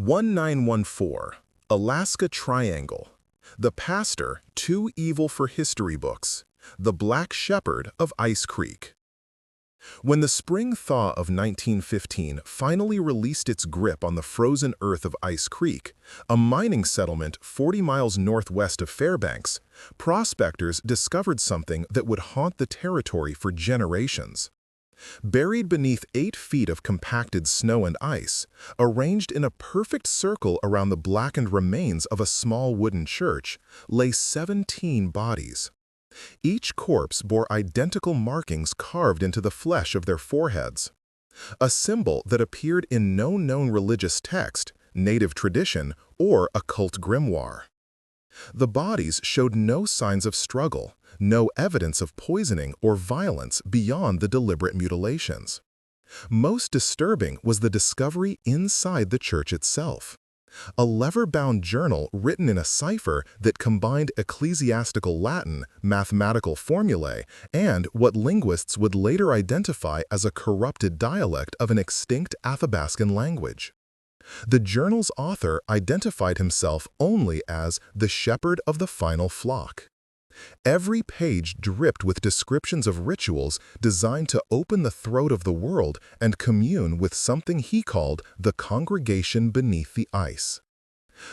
1914, Alaska Triangle. The Pastor, Too Evil for History Books. The Black Shepherd of Ice Creek. When the spring thaw of 1915 finally released its grip on the frozen earth of Ice Creek, a mining settlement 40 miles northwest of Fairbanks, prospectors discovered something that would haunt the territory for generations. Buried beneath 8 feet of compacted snow and ice, arranged in a perfect circle around the blackened remains of a small wooden church, lay 17 bodies. Each corpse bore identical markings carved into the flesh of their foreheads, a symbol that appeared in no known religious text, native tradition, or occult grimoire. The bodies showed no signs of struggle, no evidence of poisoning or violence beyond the deliberate mutilations. Most disturbing was the discovery inside the church itself. A leather-bound journal written in a cipher that combined ecclesiastical Latin, mathematical formulae, and what linguists would later identify as a corrupted dialect of an extinct Athabascan language. The journal's author identified himself only as the shepherd of the final flock. Every page dripped with descriptions of rituals designed to open the throat of the world and commune with something he called the congregation beneath the ice.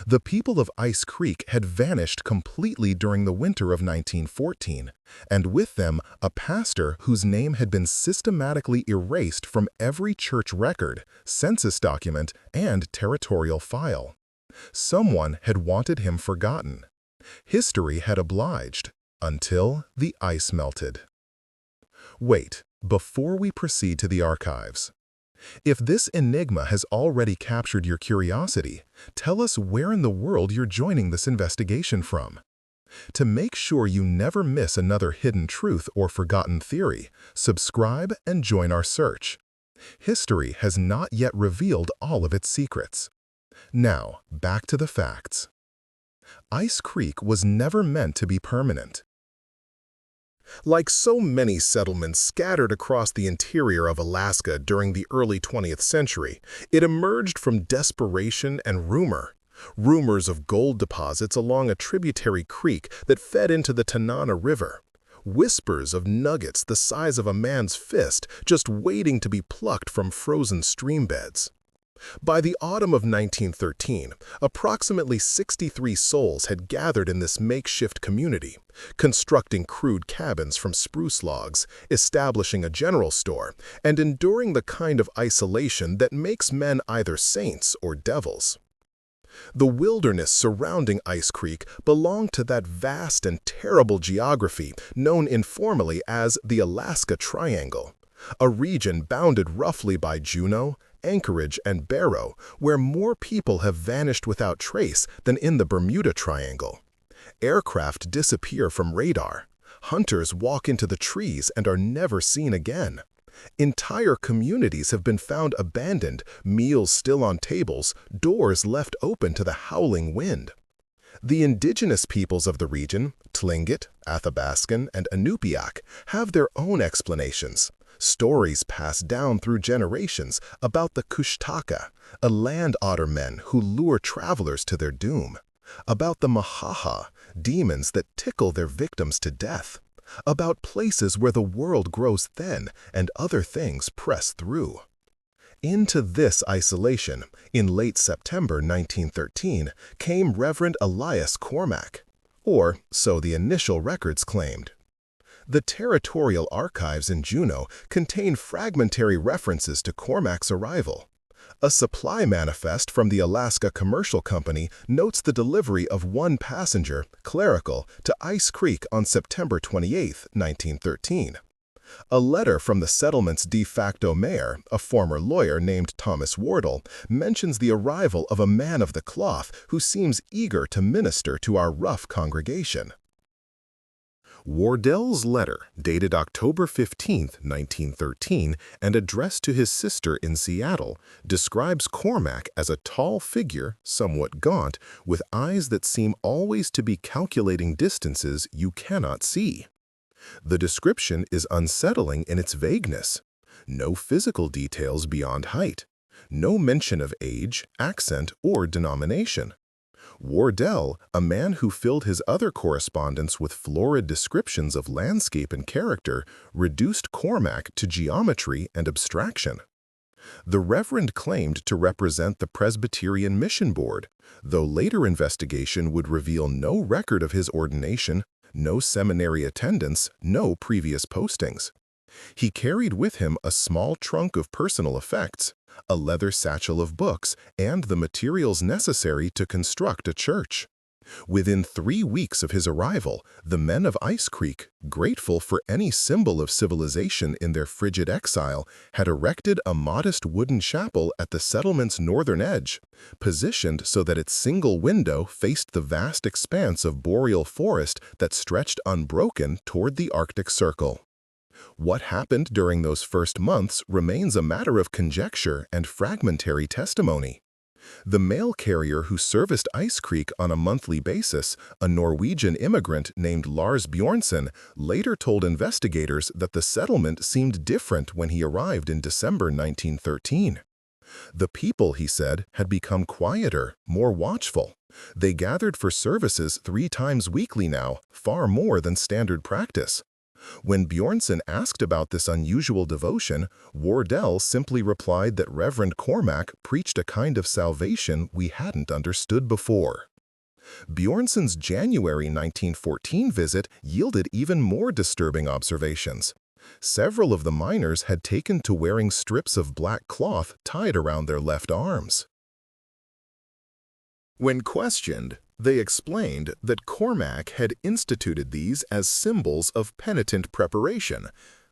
The people of Ice Creek had vanished completely during the winter of 1914, and with them a pastor whose name had been systematically erased from every church record, census document, and territorial file. Someone had wanted him forgotten. History had obliged, until the ice melted. Wait, before we proceed to the archives. If this enigma has already captured your curiosity, tell us where in the world you're joining this investigation from. To make sure you never miss another hidden truth or forgotten theory, subscribe and join our search. History has not yet revealed all of its secrets. Now, back to the facts. Ice Creek was never meant to be permanent. Like so many settlements scattered across the interior of Alaska during the early 20th century, it emerged from desperation and rumor. Rumors of gold deposits along a tributary creek that fed into the Tanana River. Whispers of nuggets the size of a man's fist just waiting to be plucked from frozen stream beds. By the autumn of 1913, approximately 63 souls had gathered in this makeshift community, constructing crude cabins from spruce logs, establishing a general store, and enduring the kind of isolation that makes men either saints or devils. The wilderness surrounding Ice Creek belonged to that vast and terrible geography known informally as the Alaska Triangle, a region bounded roughly by Juneau, Anchorage, and Barrow, where more people have vanished without trace than in the Bermuda Triangle. Aircraft disappear from radar. Hunters walk into the trees and are never seen again. Entire communities have been found abandoned, meals still on tables, doors left open to the howling wind. The indigenous peoples of the region, Tlingit, Athabascan, and Inupiaq, have their own explanations. Stories passed down through generations about the Kushtaka, a land otter men who lure travelers to their doom. About the Mahaha, demons that tickle their victims to death. About places where the world grows thin and other things press through. Into this isolation, in late September 1913, came Reverend Elias Cormack, or so the initial records claimed. The territorial archives in Juneau contain fragmentary references to Cormack's arrival. A supply manifest from the Alaska Commercial Company notes the delivery of one passenger, clerical, to Ice Creek on September 28, 1913. A letter from the settlement's de facto mayor, a former lawyer named Thomas Wardle, mentions the arrival of a man of the cloth who seems eager to minister to our rough congregation. Wardell's letter, dated October 15, 1913, and addressed to his sister in Seattle, describes Cormack as a tall figure, somewhat gaunt, with eyes that seem always to be calculating distances you cannot see. The description is unsettling in its vagueness. No physical details beyond height. No mention of age, accent, or denomination. Wardell, a man who filled his other correspondence with florid descriptions of landscape and character, reduced Cormac to geometry and abstraction. The Reverend claimed to represent the Presbyterian Mission Board, though later investigation would reveal no record of his ordination, no seminary attendance, no previous postings. He carried with him a small trunk of personal effects, a leather satchel of books, and the materials necessary to construct a church. Within 3 weeks of his arrival, the men of Ice Creek, grateful for any symbol of civilization in their frigid exile, had erected a modest wooden chapel at the settlement's northern edge, positioned so that its single window faced the vast expanse of boreal forest that stretched unbroken toward the Arctic Circle. What happened during those first months remains a matter of conjecture and fragmentary testimony. The mail carrier who serviced Ice Creek on a monthly basis, a Norwegian immigrant named Lars Bjornson, later told investigators that the settlement seemed different when he arrived in December 1913. The people, he said, had become quieter, more watchful. They gathered for services 3 times weekly now, far more than standard practice. When Bjornson asked about this unusual devotion, Wardell simply replied that Reverend Cormac preached a kind of salvation we hadn't understood before. Bjornson's January 1914 visit yielded even more disturbing observations. Several of the miners had taken to wearing strips of black cloth tied around their left arms. When questioned, they explained that Cormac had instituted these as symbols of penitent preparation,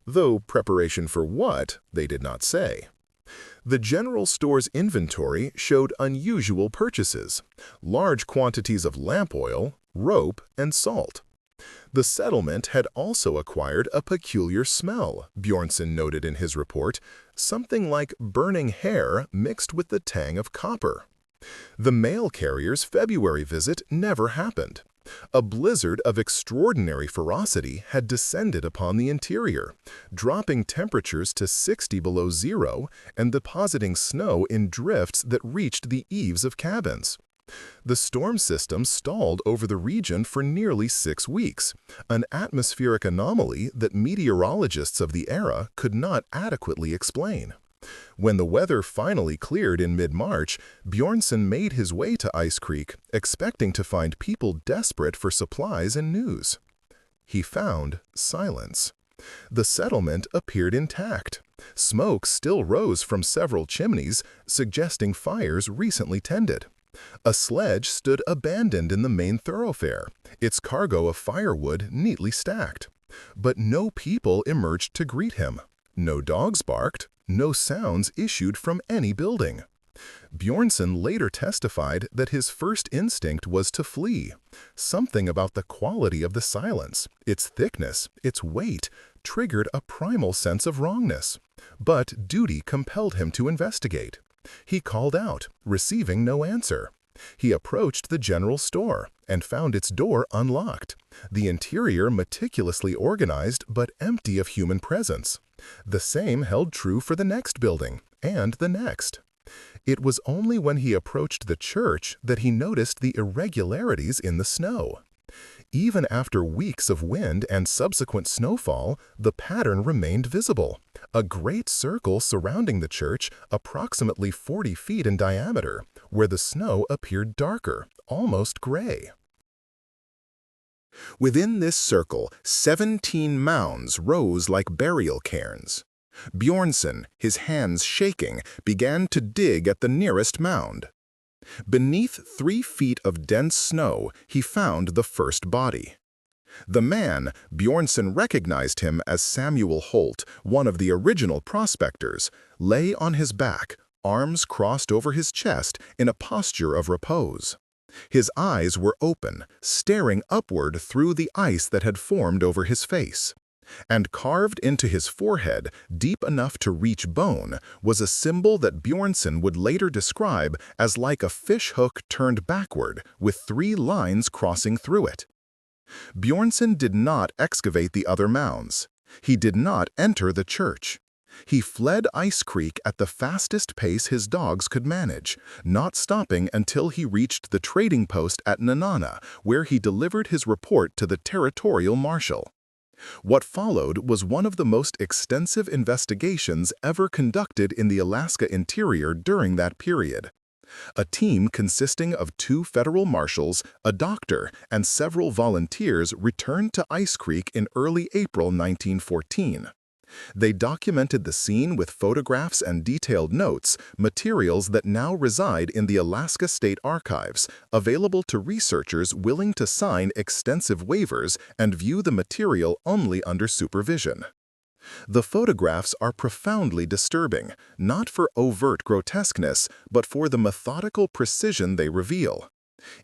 though preparation for what, they did not say. The general store's inventory showed unusual purchases, large quantities of lamp oil, rope, and salt. The settlement had also acquired a peculiar smell, Bjornson noted in his report, something like burning hair mixed with the tang of copper. The mail carrier's February visit never happened. A blizzard of extraordinary ferocity had descended upon the interior, dropping temperatures to 60 below zero and depositing snow in drifts that reached the eaves of cabins. The storm system stalled over the region for nearly 6 weeks, an atmospheric anomaly that meteorologists of the era could not adequately explain. When the weather finally cleared in mid-March, Bjornson made his way to Ice Creek, expecting to find people desperate for supplies and news. He found silence. The settlement appeared intact. Smoke still rose from several chimneys, suggesting fires recently tended. A sledge stood abandoned in the main thoroughfare, its cargo of firewood neatly stacked. But no people emerged to greet him. No dogs barked. No sounds issued from any building. Bjornson later testified that his first instinct was to flee. Something about the quality of the silence, its thickness, its weight, triggered a primal sense of wrongness. But duty compelled him to investigate. He called out, receiving no answer. He approached the general store and found its door unlocked, the interior meticulously organized but empty of human presence. The same held true for the next building, and the next. It was only when he approached the church that he noticed the irregularities in the snow. Even after weeks of wind and subsequent snowfall, the pattern remained visible. A great circle surrounding the church, approximately 40 feet in diameter, where the snow appeared darker, almost gray. Within this circle, 17 mounds rose like burial cairns. Bjornson, his hands shaking, began to dig at the nearest mound. Beneath 3 feet of dense snow, he found the first body. The man, Bjornson recognized him as Samuel Holt, one of the original prospectors, lay on his back, arms crossed over his chest in a posture of repose. His eyes were open, staring upward through the ice that had formed over his face. And carved into his forehead, deep enough to reach bone, was a symbol that Bjornson would later describe as like a fish hook turned backward, with 3 lines crossing through it. Bjornson did not excavate the other mounds. He did not enter the church. He fled Ice Creek at the fastest pace his dogs could manage, not stopping until he reached the trading post at Nenana, where he delivered his report to the territorial marshal. What followed was one of the most extensive investigations ever conducted in the Alaska interior during that period. A team consisting of 2 federal marshals, a doctor, and several volunteers returned to Ice Creek in early April 1914. They documented the scene with photographs and detailed notes, materials that now reside in the Alaska State Archives, available to researchers willing to sign extensive waivers and view the material only under supervision. The photographs are profoundly disturbing, not for overt grotesqueness, but for the methodical precision they reveal.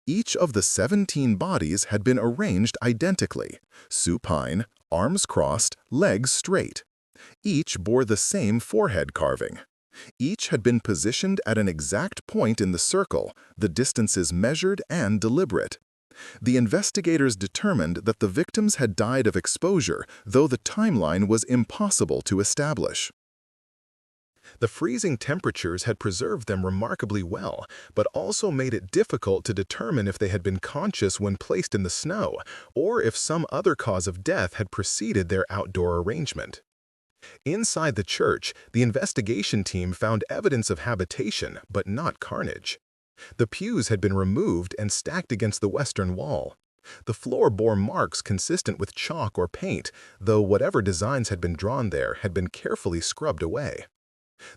Each of the 17 bodies had been arranged identically, supine, arms crossed, legs straight. Each bore the same forehead carving. Each had been positioned at an exact point in the circle, the distances measured and deliberate. The investigators determined that the victims had died of exposure, though the timeline was impossible to establish. The freezing temperatures had preserved them remarkably well, but also made it difficult to determine if they had been conscious when placed in the snow, or if some other cause of death had preceded their outdoor arrangement. Inside the church, the investigation team found evidence of habitation, but not carnage. The pews had been removed and stacked against the western wall. The floor bore marks consistent with chalk or paint, though whatever designs had been drawn there had been carefully scrubbed away.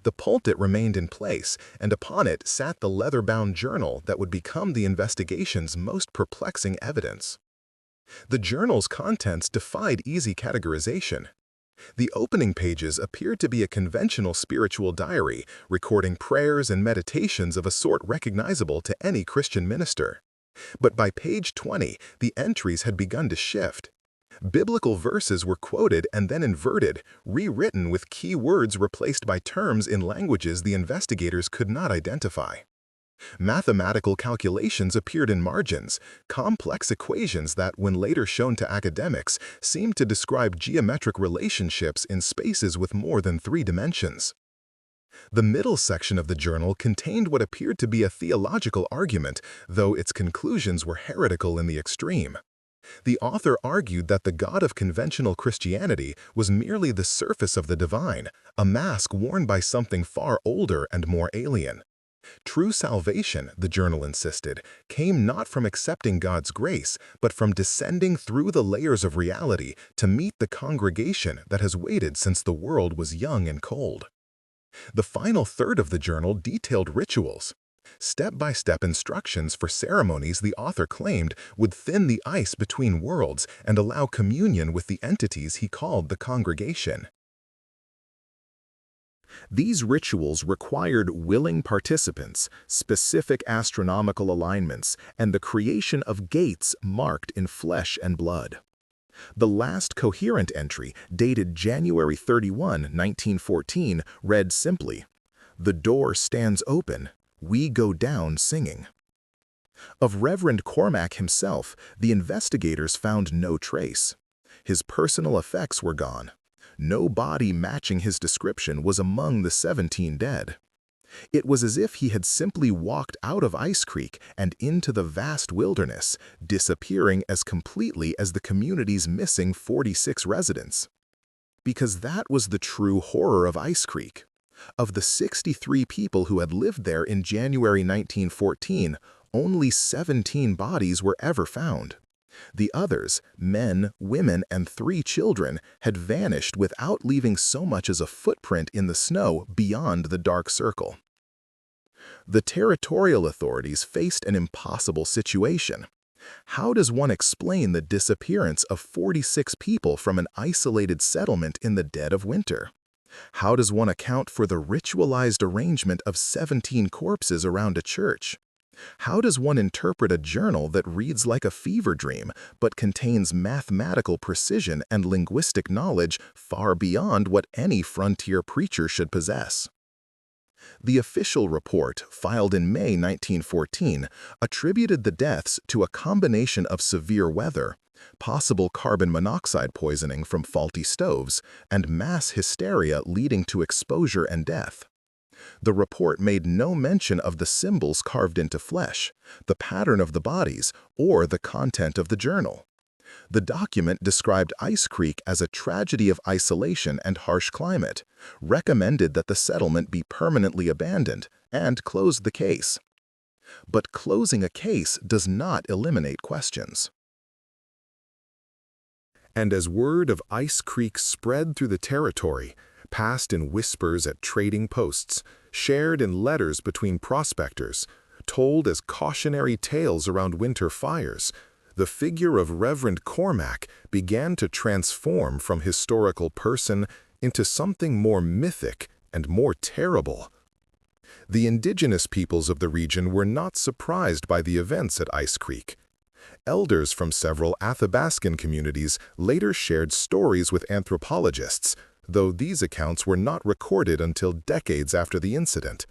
The pulpit remained in place, and upon it sat the leather-bound journal that would become the investigation's most perplexing evidence. The journal's contents defied easy categorization. The opening pages appeared to be a conventional spiritual diary, recording prayers and meditations of a sort recognizable to any Christian minister. But by page 20, the entries had begun to shift. Biblical verses were quoted and then inverted, rewritten with key words replaced by terms in languages the investigators could not identify. Mathematical calculations appeared in margins, complex equations that, when later shown to academics, seemed to describe geometric relationships in spaces with more than 3 dimensions. The middle section of the journal contained what appeared to be a theological argument, though its conclusions were heretical in the extreme. The author argued that the God of conventional Christianity was merely the surface of the divine, a mask worn by something far older and more alien. True salvation, the journal insisted, came not from accepting God's grace, but from descending through the layers of reality to meet the congregation that has waited since the world was young and cold. The final third of the journal detailed rituals. Step-by-step instructions for ceremonies the author claimed would thin the ice between worlds and allow communion with the entities he called the congregation. These rituals required willing participants, specific astronomical alignments, and the creation of gates marked in flesh and blood. The last coherent entry, dated January 31, 1914, read simply, "The door stands open. We go down singing." Of Reverend Cormack himself, the investigators found no trace. His personal effects were gone. No body matching his description was among the 17 dead. It was as if he had simply walked out of Ice Creek and into the vast wilderness, disappearing as completely as the community's missing 46 residents. Because that was the true horror of Ice Creek. Of the 63 people who had lived there in January 1914, only 17 bodies were ever found. The others, men, women, and 3 children, had vanished without leaving so much as a footprint in the snow beyond the dark circle. The territorial authorities faced an impossible situation. How does one explain the disappearance of 46 people from an isolated settlement in the dead of winter? How does one account for the ritualized arrangement of 17 corpses around a church? How does one interpret a journal that reads like a fever dream but contains mathematical precision and linguistic knowledge far beyond what any frontier preacher should possess? The official report, filed in May 1914, attributed the deaths to a combination of severe weather, possible carbon monoxide poisoning from faulty stoves, and mass hysteria leading to exposure and death. The report made no mention of the symbols carved into flesh, the pattern of the bodies, or the content of the journal. The document described Ice Creek as a tragedy of isolation and harsh climate, recommended that the settlement be permanently abandoned, and closed the case. But closing a case does not eliminate questions. And as word of Ice Creek spread through the territory, passed in whispers at trading posts, shared in letters between prospectors, told as cautionary tales around winter fires, the figure of Reverend Cormac began to transform from historical person into something more mythic and more terrible. The indigenous peoples of the region were not surprised by the events at Ice Creek. Elders from several Athabascan communities later shared stories with anthropologists, though these accounts were not recorded until decades after the incident.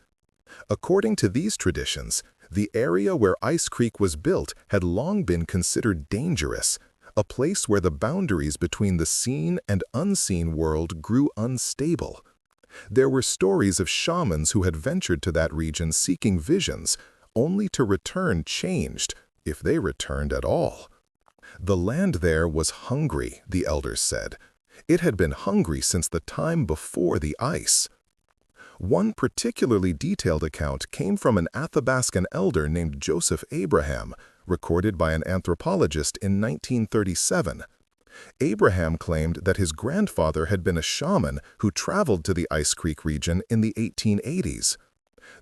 According to these traditions, the area where Ice Creek was built had long been considered dangerous, a place where the boundaries between the seen and unseen world grew unstable. There were stories of shamans who had ventured to that region seeking visions, only to return changed, if they returned at all. The land there was hungry, the elders said. It had been hungry since the time before the ice. One particularly detailed account came from an Athabascan elder named Joseph Abraham, recorded by an anthropologist in 1937. Abraham claimed that his grandfather had been a shaman who traveled to the Ice Creek region in the 1880s.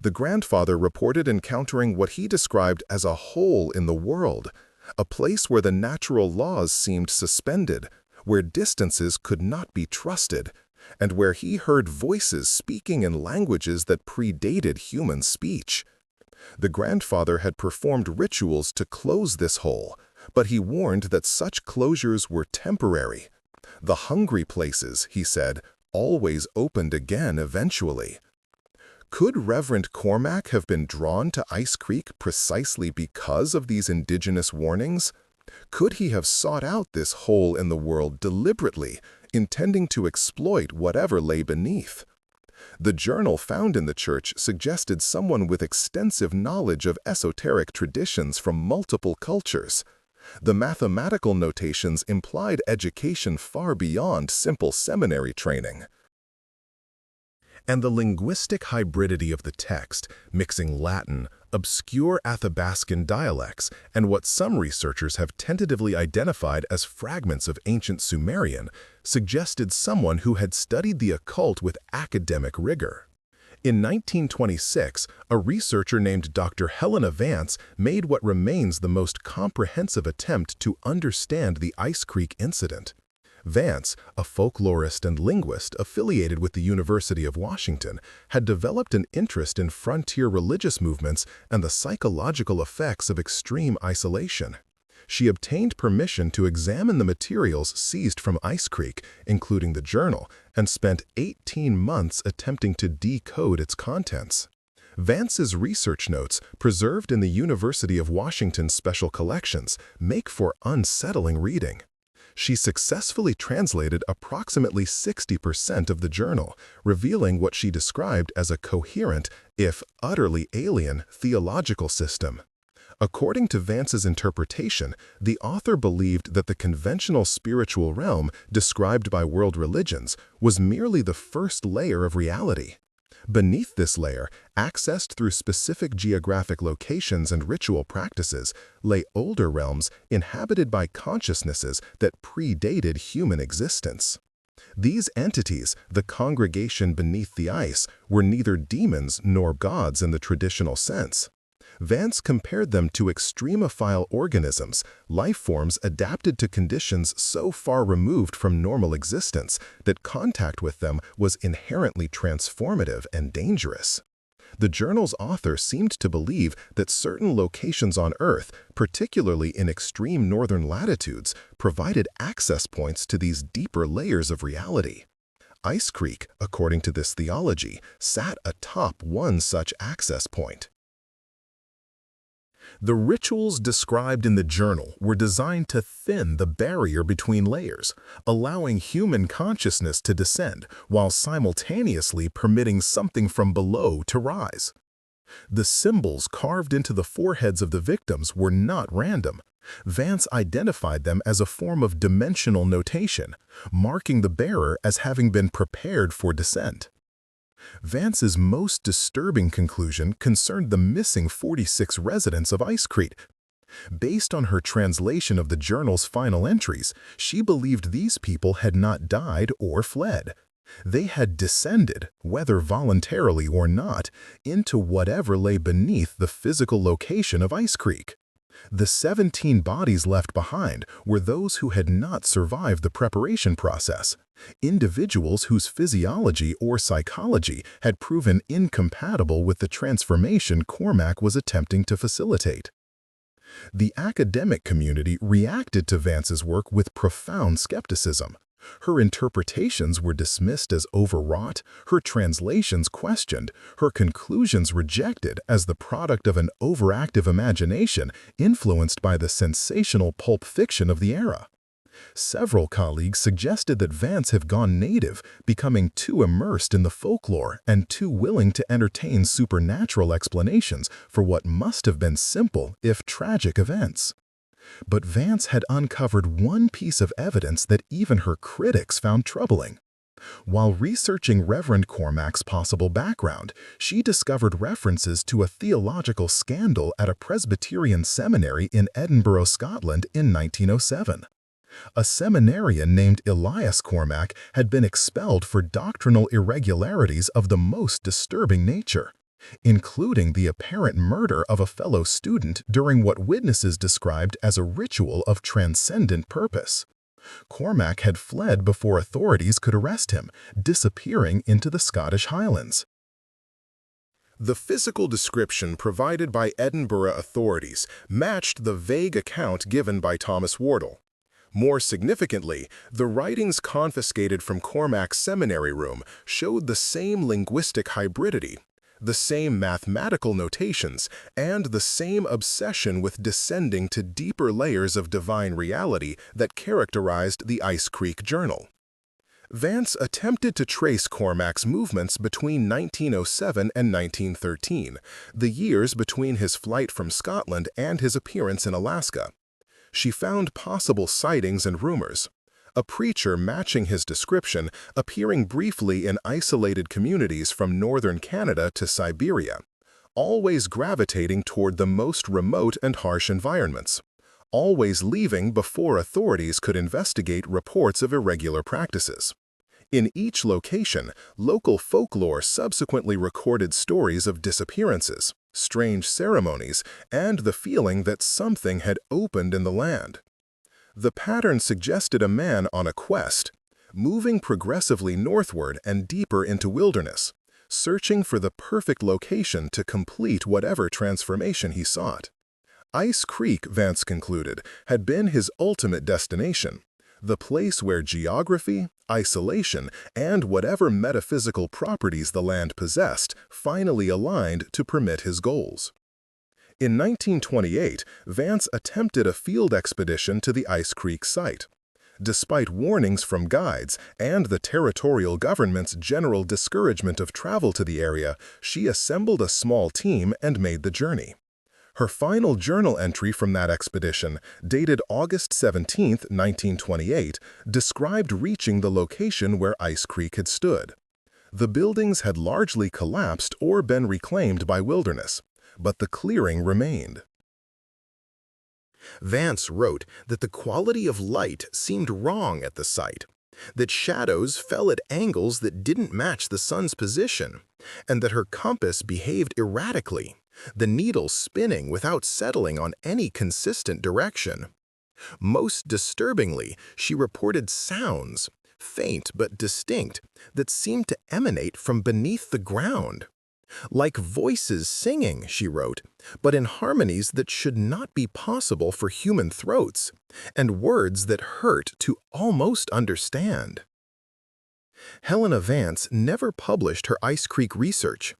The grandfather reported encountering what he described as a hole in the world, a place where the natural laws seemed suspended, where distances could not be trusted, and where he heard voices speaking in languages that predated human speech. The grandfather had performed rituals to close this hole, but he warned that such closures were temporary. The hungry places, he said, always opened again eventually. Could Reverend Cormac have been drawn to Ice Creek precisely because of these indigenous warnings? Could he have sought out this hole in the world deliberately, intending to exploit whatever lay beneath? The journal found in the church suggested someone with extensive knowledge of esoteric traditions from multiple cultures. The mathematical notations implied education far beyond simple seminary training. And the linguistic hybridity of the text, mixing Latin, obscure Athabascan dialects, and what some researchers have tentatively identified as fragments of ancient Sumerian, suggested someone who had studied the occult with academic rigor. In 1926, a researcher named Dr. Helena Vance made what remains the most comprehensive attempt to understand the Ice Creek incident. Vance, a folklorist and linguist affiliated with the University of Washington, had developed an interest in frontier religious movements and the psychological effects of extreme isolation. She obtained permission to examine the materials seized from Ice Creek, including the journal, and spent 18 months attempting to decode its contents. Vance's research notes, preserved in the University of Washington's special collections, make for unsettling reading. She successfully translated approximately 60% of the journal, revealing what she described as a coherent, if utterly alien, theological system. According to Vance's interpretation, the author believed that the conventional spiritual realm described by world religions was merely the first layer of reality. Beneath this layer, accessed through specific geographic locations and ritual practices, lay older realms inhabited by consciousnesses that predated human existence. These entities, the congregation beneath the ice, were neither demons nor gods in the traditional sense. Vance compared them to extremophile organisms, life forms adapted to conditions so far removed from normal existence that contact with them was inherently transformative and dangerous. The journal's author seemed to believe that certain locations on Earth, particularly in extreme northern latitudes, provided access points to these deeper layers of reality. Ice Creek, according to this theology, sat atop one such access point. The rituals described in the journal were designed to thin the barrier between layers, allowing human consciousness to descend while simultaneously permitting something from below to rise. The symbols carved into the foreheads of the victims were not random. Vance identified them as a form of dimensional notation, marking the bearer as having been prepared for descent. Vance's most disturbing conclusion concerned the missing 46 residents of Ice Creek. Based on her translation of the journal's final entries, she believed these people had not died or fled. They had descended, whether voluntarily or not, into whatever lay beneath the physical location of Ice Creek. The 17 bodies left behind were those who had not survived the preparation process, individuals whose physiology or psychology had proven incompatible with the transformation Cormac was attempting to facilitate. The academic community reacted to Vance's work with profound skepticism. Her interpretations were dismissed as overwrought, her translations questioned, her conclusions rejected as the product of an overactive imagination influenced by the sensational pulp fiction of the era. Several colleagues suggested that Vance have gone native, becoming too immersed in the folklore and too willing to entertain supernatural explanations for what must have been simple, if tragic, events. But Vance had uncovered one piece of evidence that even her critics found troubling. While researching Reverend Cormac's possible background, she discovered references to a theological scandal at a Presbyterian seminary in Edinburgh, Scotland in 1907. A seminarian named Elias Cormac had been expelled for doctrinal irregularities of the most disturbing nature, including the apparent murder of a fellow student during what witnesses described as a ritual of transcendent purpose. Cormac had fled before authorities could arrest him, disappearing into the Scottish Highlands. The physical description provided by Edinburgh authorities matched the vague account given by Thomas Wardle. More significantly, the writings confiscated from Cormac's seminary room showed the same linguistic hybridity, the same mathematical notations, and the same obsession with descending to deeper layers of divine reality that characterized the Ice Creek Journal. Vance attempted to trace Cormac's movements between 1907 and 1913, the years between his flight from Scotland and his appearance in Alaska. She found possible sightings and rumors. A preacher matching his description, appearing briefly in isolated communities from northern Canada to Siberia, always gravitating toward the most remote and harsh environments, always leaving before authorities could investigate reports of irregular practices. In each location, local folklore subsequently recorded stories of disappearances, strange ceremonies, and the feeling that something had opened in the land. The pattern suggested a man on a quest, moving progressively northward and deeper into wilderness, searching for the perfect location to complete whatever transformation he sought. Ice Creek, Vance concluded, had been his ultimate destination, the place where geography, isolation, and whatever metaphysical properties the land possessed finally aligned to permit his goals. In 1928, Vance attempted a field expedition to the Ice Creek site. Despite warnings from guides and the territorial government's general discouragement of travel to the area, she assembled a small team and made the journey. Her final journal entry from that expedition, dated August 17, 1928, described reaching the location where Ice Creek had stood. The buildings had largely collapsed or been reclaimed by wilderness, but the clearing remained. Vance wrote that the quality of light seemed wrong at the site, that shadows fell at angles that didn't match the sun's position, and that her compass behaved erratically, the needle spinning without settling on any consistent direction. Most disturbingly, she reported sounds, faint but distinct, that seemed to emanate from beneath the ground. Like voices singing, she wrote, but in harmonies that should not be possible for human throats, and words that hurt to almost understand. Helena Vance never published her Ice Creek research.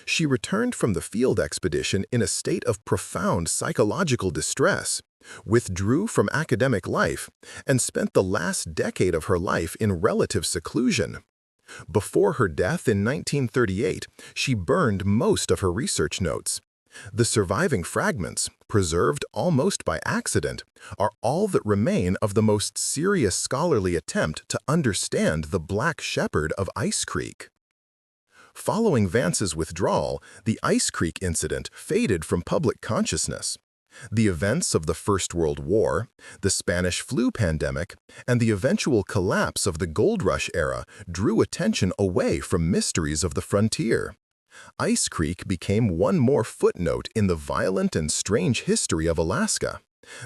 She returned from the field expedition in a state of profound psychological distress, withdrew from academic life, and spent the last decade of her life in relative seclusion. Before her death in 1938, she burned most of her research notes. The surviving fragments, preserved almost by accident, are all that remain of the most serious scholarly attempt to understand the Black Shepherd of Ice Creek. Following Vance's withdrawal, the Ice Creek incident faded from public consciousness. The events of the First World War, the Spanish flu pandemic, and the eventual collapse of the Gold Rush era drew attention away from mysteries of the frontier. Ice Creek became one more footnote in the violent and strange history of Alaska,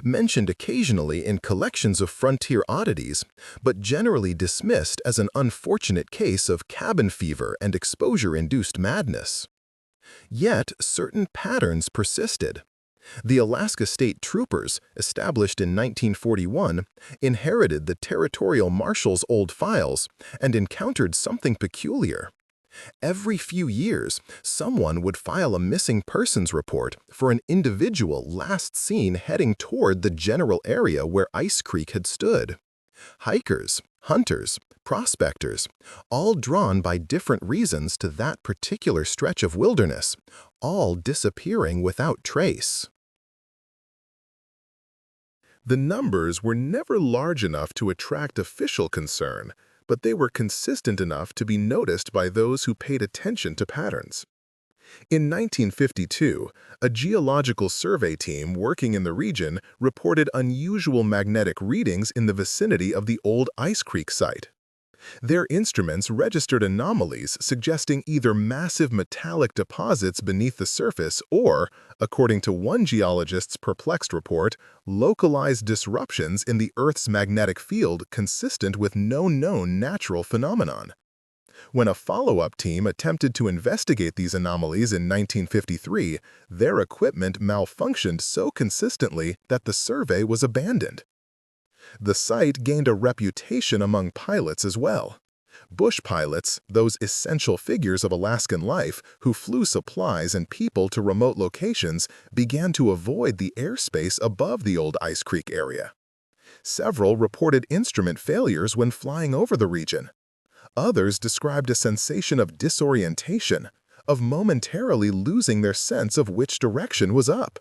mentioned occasionally in collections of frontier oddities, but generally dismissed as an unfortunate case of cabin fever and exposure-induced madness. Yet, certain patterns persisted. The Alaska State Troopers, established in 1941, inherited the Territorial Marshal's old files and encountered something peculiar. Every few years, someone would file a missing persons report for an individual last seen heading toward the general area where Ice Creek had stood. Hikers, hunters, prospectors, all drawn by different reasons to that particular stretch of wilderness, all disappearing without trace. The numbers were never large enough to attract official concern, but they were consistent enough to be noticed by those who paid attention to patterns. In 1952, a geological survey team working in the region reported unusual magnetic readings in the vicinity of the old Ice Creek site. Their instruments registered anomalies suggesting either massive metallic deposits beneath the surface or, according to one geologist's perplexed report, localized disruptions in the Earth's magnetic field consistent with no known natural phenomenon. When a follow-up team attempted to investigate these anomalies in 1953, their equipment malfunctioned so consistently that the survey was abandoned. The site gained a reputation among pilots as well. Bush pilots, those essential figures of Alaskan life who flew supplies and people to remote locations, began to avoid the airspace above the old Ice Creek area. Several reported instrument failures when flying over the region. Others described a sensation of disorientation, of momentarily losing their sense of which direction was up.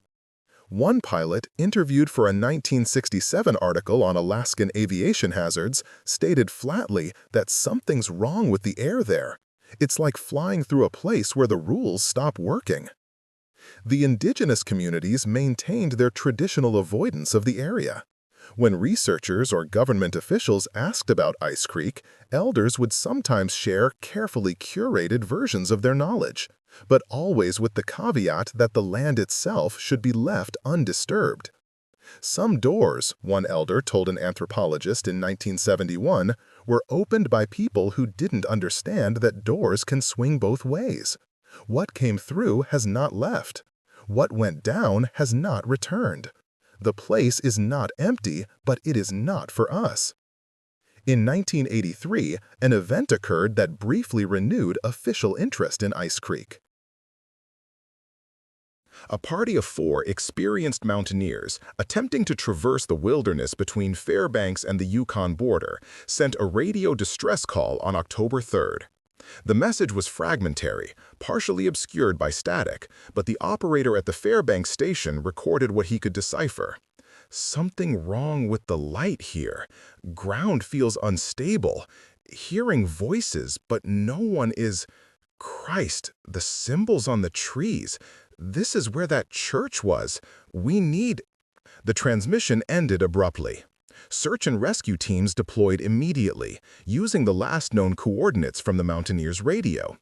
One pilot, interviewed for a 1967 article on Alaskan aviation hazards, stated flatly that something's wrong with the air there. It's like flying through a place where the rules stop working. The indigenous communities maintained their traditional avoidance of the area. When researchers or government officials asked about Ice Creek, elders would sometimes share carefully curated versions of their knowledge, but always with the caveat that the land itself should be left undisturbed. Some doors, one elder told an anthropologist in 1971, were opened by people who didn't understand that doors can swing both ways. What came through has not left. What went down has not returned. The place is not empty, but it is not for us. In 1983, an event occurred that briefly renewed official interest in Ice Creek. A party of 4 experienced mountaineers, attempting to traverse the wilderness between Fairbanks and the Yukon border, sent a radio distress call on October 3rd. The message was fragmentary, partially obscured by static, but the operator at the Fairbanks station recorded what he could decipher. "Something wrong with the light here. Ground feels unstable. Hearing voices, but no one is... Christ, the symbols on the trees. This is where that church was. We need..." The transmission ended abruptly. Search and rescue teams deployed immediately, using the last known coordinates from the mountaineers' radio.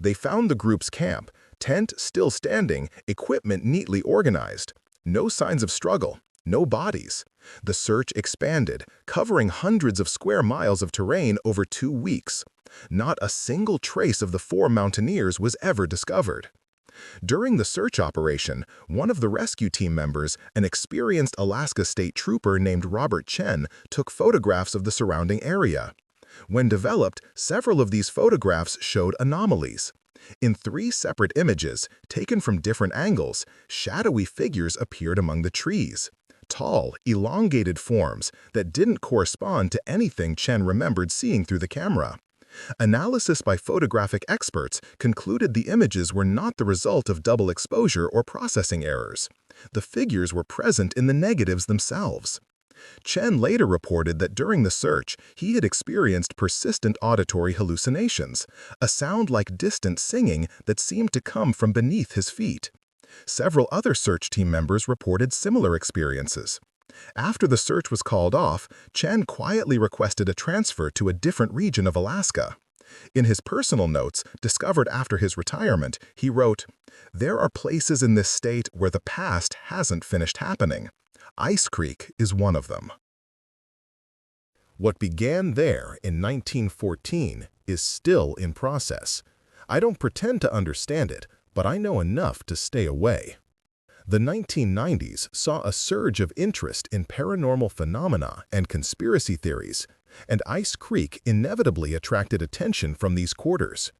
They found the group's camp, tent still standing, equipment neatly organized. No signs of struggle, no bodies. The search expanded, covering hundreds of square miles of terrain over 2 weeks. Not a single trace of the 4 mountaineers was ever discovered. During the search operation, one of the rescue team members, an experienced Alaska State Trooper named Robert Chen, took photographs of the surrounding area. When developed, several of these photographs showed anomalies. In 3 separate images, taken from different angles, shadowy figures appeared among the trees. Tall, elongated forms that didn't correspond to anything Chen remembered seeing through the camera. Analysis by photographic experts concluded the images were not the result of double exposure or processing errors. The figures were present in the negatives themselves. Chen later reported that during the search, he had experienced persistent auditory hallucinations, a sound like distant singing that seemed to come from beneath his feet. Several other search team members reported similar experiences. After the search was called off, Chen quietly requested a transfer to a different region of Alaska. In his personal notes, discovered after his retirement, he wrote, "There are places in this state where the past hasn't finished happening. Ice Creek is one of them." What began there in 1914 is still in process. I don't pretend to understand it, but I know enough to stay away. The 1990s saw a surge of interest in paranormal phenomena and conspiracy theories, and Ice Creek inevitably attracted attention from these quarters.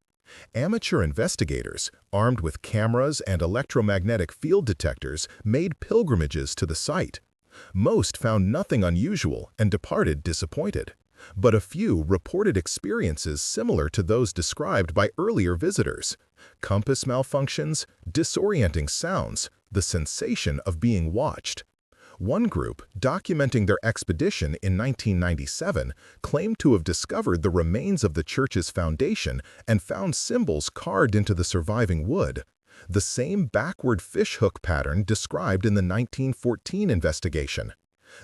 Amateur investigators, armed with cameras and electromagnetic field detectors, made pilgrimages to the site. Most found nothing unusual and departed disappointed, but a few reported experiences similar to those described by earlier visitors: compass malfunctions, disorienting sounds, the sensation of being watched. One group, documenting their expedition in 1997, claimed to have discovered the remains of the church's foundation and found symbols carved into the surviving wood, the same backward fishhook pattern described in the 1914 investigation.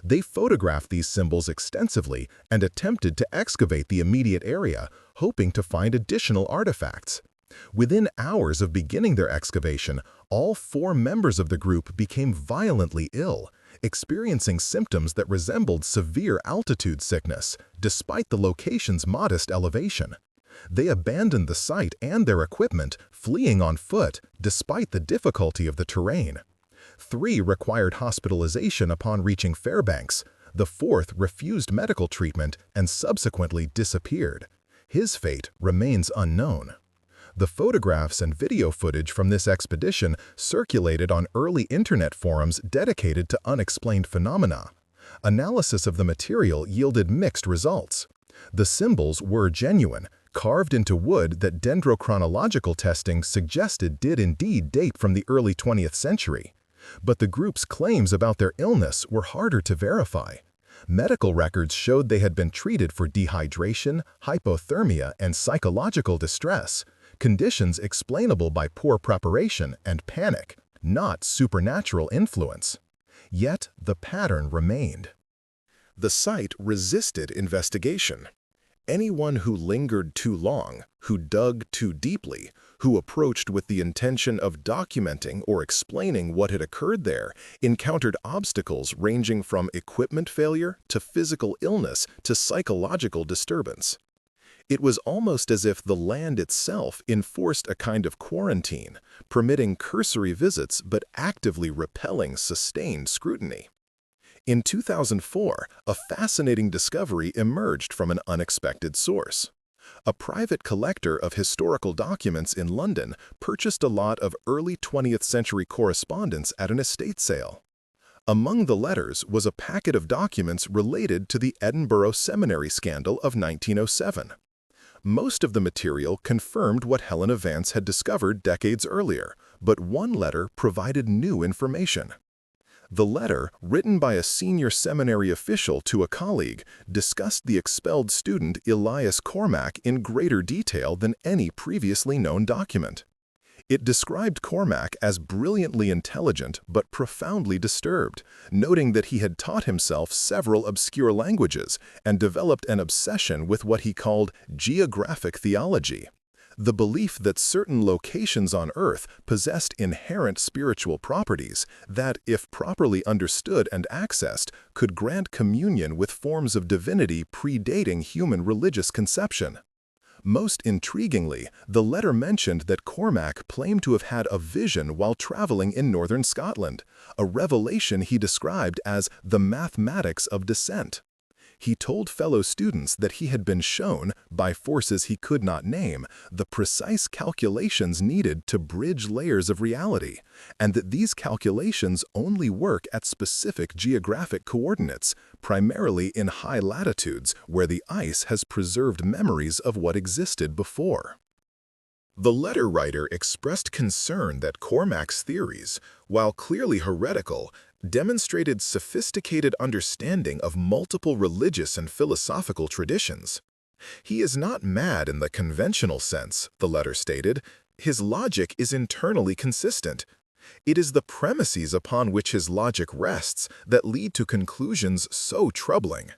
They photographed these symbols extensively and attempted to excavate the immediate area, hoping to find additional artifacts. Within hours of beginning their excavation, all 4 members of the group became violently ill, experiencing symptoms that resembled severe altitude sickness, despite the location's modest elevation. They abandoned the site and their equipment, fleeing on foot, despite the difficulty of the terrain. 3 required hospitalization upon reaching Fairbanks. The 4th refused medical treatment and subsequently disappeared. His fate remains unknown. The photographs and video footage from this expedition circulated on early internet forums dedicated to unexplained phenomena. Analysis of the material yielded mixed results. The symbols were genuine, carved into wood that dendrochronological testing suggested did indeed date from the early 20th century. But the group's claims about their illness were harder to verify. Medical records showed they had been treated for dehydration, hypothermia, and psychological distress, conditions explainable by poor preparation and panic, not supernatural influence. Yet the pattern remained. The site resisted investigation. Anyone who lingered too long, who dug too deeply, who approached with the intention of documenting or explaining what had occurred there, encountered obstacles ranging from equipment failure to physical illness to psychological disturbance. It was almost as if the land itself enforced a kind of quarantine, permitting cursory visits but actively repelling sustained scrutiny. In 2004, a fascinating discovery emerged from an unexpected source. A private collector of historical documents in London purchased a lot of early 20th century correspondence at an estate sale. Among the letters was a packet of documents related to the Edinburgh Seminary scandal of 1907. Most of the material confirmed what Helena Vance had discovered decades earlier, but one letter provided new information. The letter, written by a senior seminary official to a colleague, discussed the expelled student Elias Cormac in greater detail than any previously known document. It described Cormac as brilliantly intelligent but profoundly disturbed, noting that he had taught himself several obscure languages and developed an obsession with what he called geographic theology, the belief that certain locations on Earth possessed inherent spiritual properties that, if properly understood and accessed, could grant communion with forms of divinity predating human religious conception. Most intriguingly, the letter mentioned that Cormac claimed to have had a vision while traveling in northern Scotland, a revelation he described as the mathematics of descent. He told fellow students that he had been shown, by forces he could not name, the precise calculations needed to bridge layers of reality, and that these calculations only work at specific geographic coordinates, primarily in high latitudes where the ice has preserved memories of what existed before. The letter writer expressed concern that Cormac's theories, while clearly heretical, demonstrated sophisticated understanding of multiple religious and philosophical traditions. He is not mad in the conventional sense, the letter stated. His logic is internally consistent. It is the premises upon which his logic rests that lead to conclusions so troubling.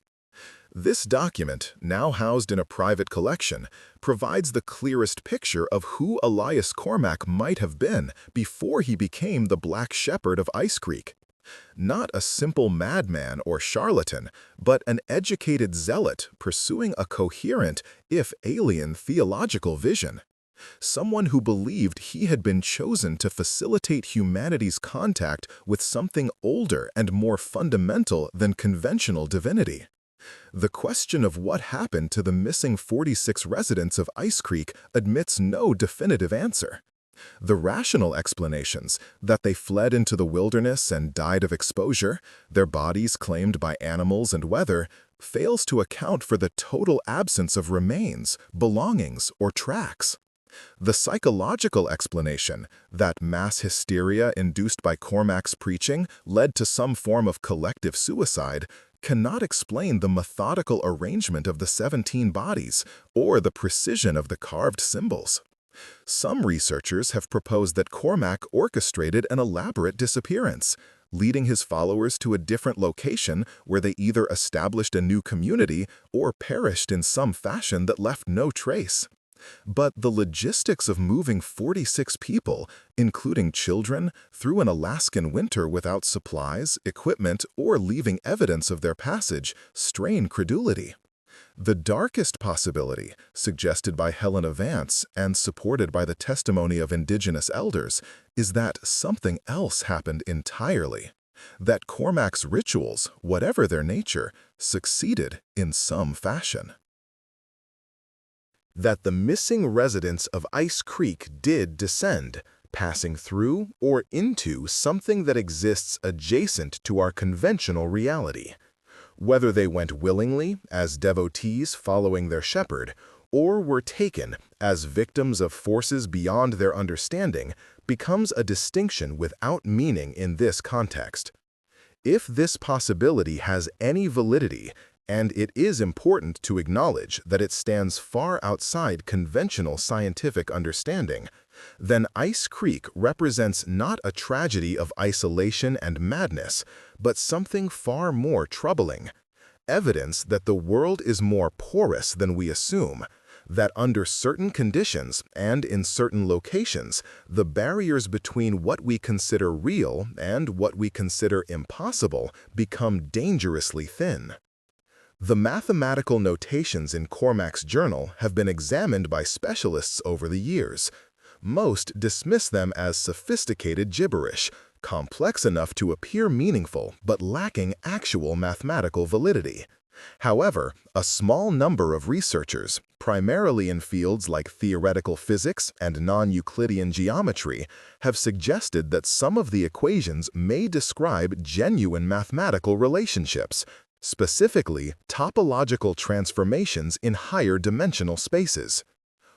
This document, now housed in a private collection, provides the clearest picture of who Elias Cormac might have been before he became the Black Shepherd of Ice Creek. Not a simple madman or charlatan, but an educated zealot pursuing a coherent, if alien, theological vision. Someone who believed he had been chosen to facilitate humanity's contact with something older and more fundamental than conventional divinity. The question of what happened to the missing 46 residents of Ice Creek admits no definitive answer. The rational explanations, that they fled into the wilderness and died of exposure, their bodies claimed by animals and weather, fails to account for the total absence of remains, belongings, or tracks. The psychological explanation, that mass hysteria induced by Cormac's preaching led to some form of collective suicide, cannot explain the methodical arrangement of the 17 bodies or the precision of the carved symbols. Some researchers have proposed that Cormac orchestrated an elaborate disappearance, leading his followers to a different location where they either established a new community or perished in some fashion that left no trace. But the logistics of moving 46 people, including children, through an Alaskan winter without supplies, equipment, or leaving evidence of their passage strain credulity. The darkest possibility, suggested by Helena Vance and supported by the testimony of indigenous elders, is that something else happened entirely. That Cormac's rituals, whatever their nature, succeeded in some fashion. That the missing residents of Ice Creek did descend, passing through or into something that exists adjacent to our conventional reality. Whether they went willingly, as devotees following their shepherd, or were taken as victims of forces beyond their understanding, becomes a distinction without meaning in this context. If this possibility has any validity, and it is important to acknowledge that it stands far outside conventional scientific understanding, then Ice Creek represents not a tragedy of isolation and madness, but something far more troubling. Evidence that the world is more porous than we assume, that under certain conditions and in certain locations, the barriers between what we consider real and what we consider impossible become dangerously thin. The mathematical notations in Cormac's journal have been examined by specialists over the years. Most dismiss them as sophisticated gibberish, complex enough to appear meaningful but lacking actual mathematical validity. However, a small number of researchers, primarily in fields like theoretical physics and non-Euclidean geometry, have suggested that some of the equations may describe genuine mathematical relationships, specifically topological transformations in higher dimensional spaces.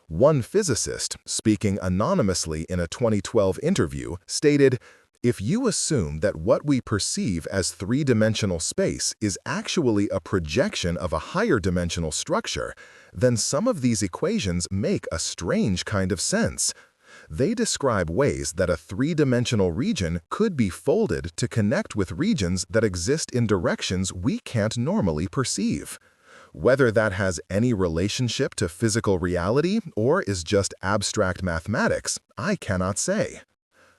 One physicist, speaking anonymously in a 2012 interview, stated, "If you assume that what we perceive as three-dimensional space is actually a projection of a higher dimensional structure, then some of these equations make a strange kind of sense. They describe ways that a three-dimensional region could be folded to connect with regions that exist in directions we can't normally perceive. Whether that has any relationship to physical reality or is just abstract mathematics, I cannot say."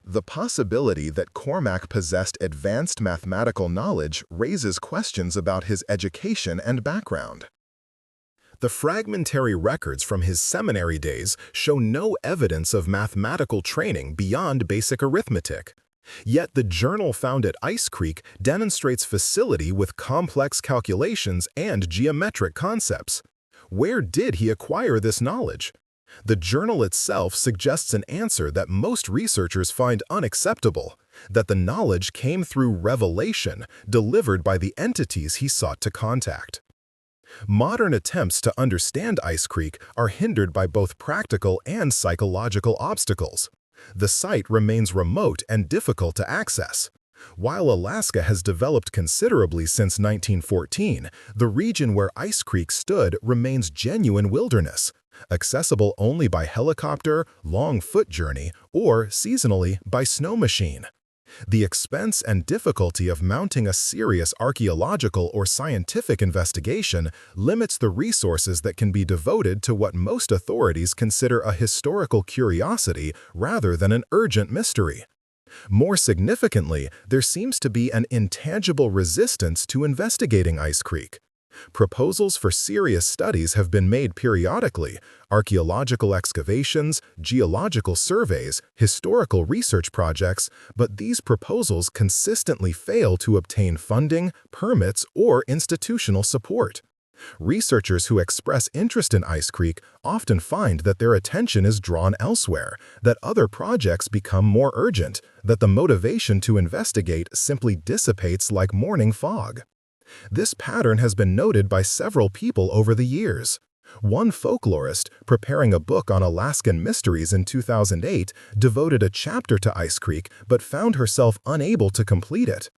The possibility that Cormac possessed advanced mathematical knowledge raises questions about his education and background. The fragmentary records from his seminary days show no evidence of mathematical training beyond basic arithmetic. Yet the journal found at Ice Creek demonstrates facility with complex calculations and geometric concepts. Where did he acquire this knowledge? The journal itself suggests an answer that most researchers find unacceptable, that the knowledge came through revelation delivered by the entities he sought to contact. Modern attempts to understand Ice Creek are hindered by both practical and psychological obstacles. The site remains remote and difficult to access. While Alaska has developed considerably since 1914, the region where Ice Creek stood remains genuine wilderness, accessible only by helicopter, long foot journey, or, seasonally, by snow machine. The expense and difficulty of mounting a serious archaeological or scientific investigation limits the resources that can be devoted to what most authorities consider a historical curiosity rather than an urgent mystery. More significantly, there seems to be an intangible resistance to investigating Ice Creek. Proposals for serious studies have been made periodically: archaeological excavations, geological surveys, historical research projects, but these proposals consistently fail to obtain funding, permits, or institutional support. Researchers who express interest in Ice Creek often find that their attention is drawn elsewhere, that other projects become more urgent, that the motivation to investigate simply dissipates like morning fog. This pattern has been noted by several people over the years. One folklorist, preparing a book on Alaskan mysteries in 2008, devoted a chapter to Ice Creek but found herself unable to complete it.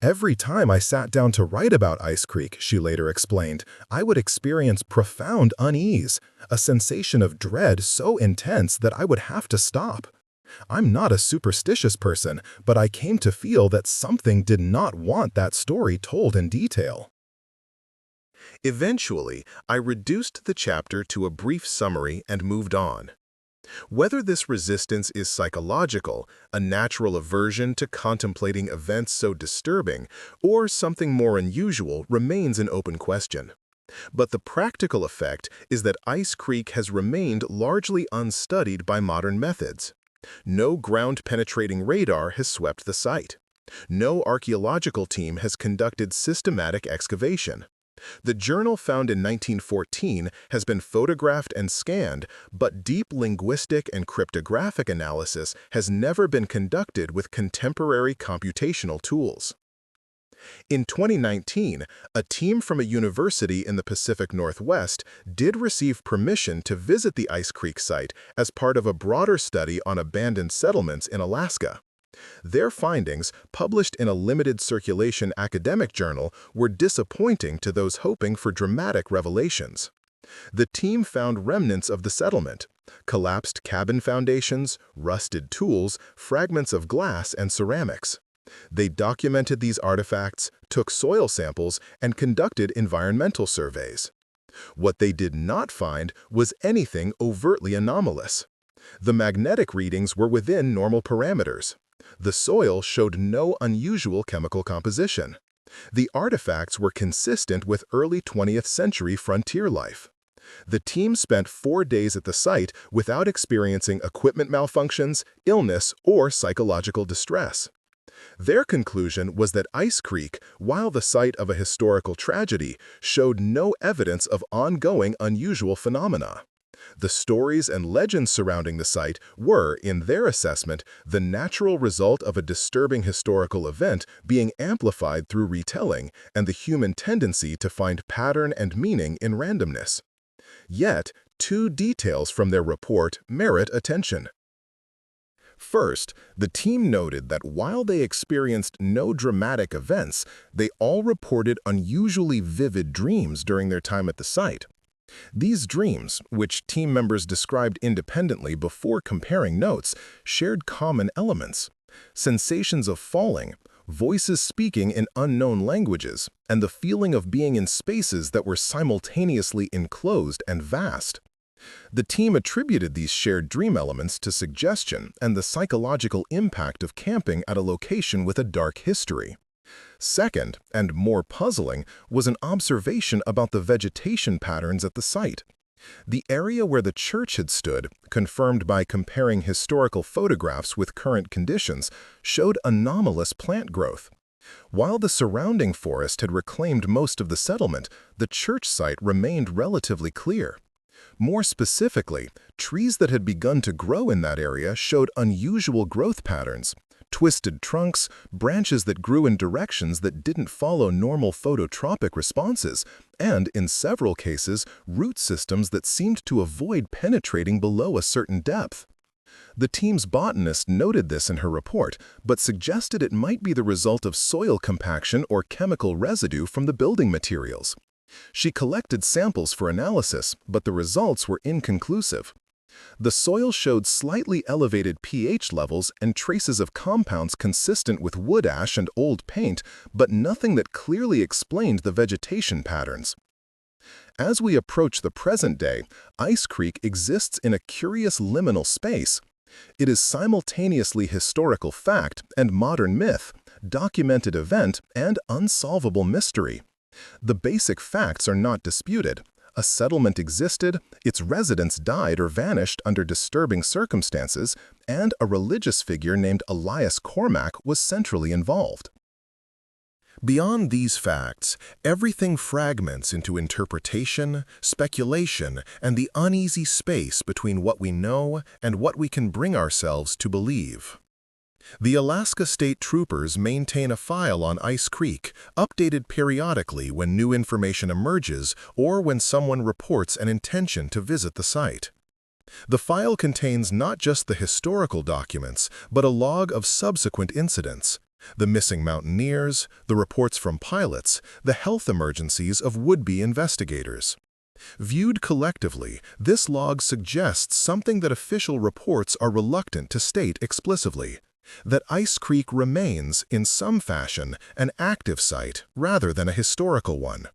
"Every time I sat down to write about Ice Creek," she later explained, "I would experience profound unease, a sensation of dread so intense that I would have to stop. I'm not a superstitious person, but I came to feel that something did not want that story told in detail." Eventually, I reduced the chapter to a brief summary and moved on. Whether this resistance is psychological, a natural aversion to contemplating events so disturbing, or something more unusual remains an open question. But the practical effect is that Ice Creek has remained largely unstudied by modern methods. No ground-penetrating radar has swept the site. No archaeological team has conducted systematic excavation. The journal found in 1914 has been photographed and scanned, but deep linguistic and cryptographic analysis has never been conducted with contemporary computational tools. In 2019, a team from a university in the Pacific Northwest did receive permission to visit the Ice Creek site as part of a broader study on abandoned settlements in Alaska. Their findings, published in a limited circulation academic journal, were disappointing to those hoping for dramatic revelations. The team found remnants of the settlement: collapsed cabin foundations, rusted tools, fragments of glass and ceramics. They documented these artifacts, took soil samples, and conducted environmental surveys. What they did not find was anything overtly anomalous. The magnetic readings were within normal parameters. The soil showed no unusual chemical composition. The artifacts were consistent with early 20th century frontier life. The team spent 4 days at the site without experiencing equipment malfunctions, illness, or psychological distress. Their conclusion was that Ice Creek, while the site of a historical tragedy, showed no evidence of ongoing unusual phenomena. The stories and legends surrounding the site were, in their assessment, the natural result of a disturbing historical event being amplified through retelling and the human tendency to find pattern and meaning in randomness. Yet, 2 details from their report merit attention. First, the team noted that while they experienced no dramatic events, they all reported unusually vivid dreams during their time at the site. These dreams, which team members described independently before comparing notes, shared common elements: sensations of falling, voices speaking in unknown languages, and the feeling of being in spaces that were simultaneously enclosed and vast. The team attributed these shared dream elements to suggestion and the psychological impact of camping at a location with a dark history. Second, and more puzzling, was an observation about the vegetation patterns at the site. The area where the church had stood, confirmed by comparing historical photographs with current conditions, showed anomalous plant growth. While the surrounding forest had reclaimed most of the settlement, the church site remained relatively clear. More specifically, trees that had begun to grow in that area showed unusual growth patterns. Twisted trunks, branches that grew in directions that didn't follow normal phototropic responses, and, in several cases, root systems that seemed to avoid penetrating below a certain depth. The team's botanist noted this in her report, but suggested it might be the result of soil compaction or chemical residue from the building materials. She collected samples for analysis, but the results were inconclusive. The soil showed slightly elevated pH levels and traces of compounds consistent with wood ash and old paint, but nothing that clearly explained the vegetation patterns. As we approach the present day, Ice Creek exists in a curious liminal space. It is simultaneously historical fact and modern myth, documented event and unsolvable mystery. The basic facts are not disputed. A settlement existed, its residents died or vanished under disturbing circumstances, and a religious figure named Elias Cormack was centrally involved. Beyond these facts, everything fragments into interpretation, speculation, and the uneasy space between what we know and what we can bring ourselves to believe. The Alaska State Troopers maintain a file on Ice Creek, updated periodically when new information emerges or when someone reports an intention to visit the site. The file contains not just the historical documents, but a log of subsequent incidents: the missing mountaineers, the reports from pilots, the health emergencies of would-be investigators. Viewed collectively, this log suggests something that official reports are reluctant to state explicitly: that Ice Creek remains, in some fashion, an active site rather than a historical one.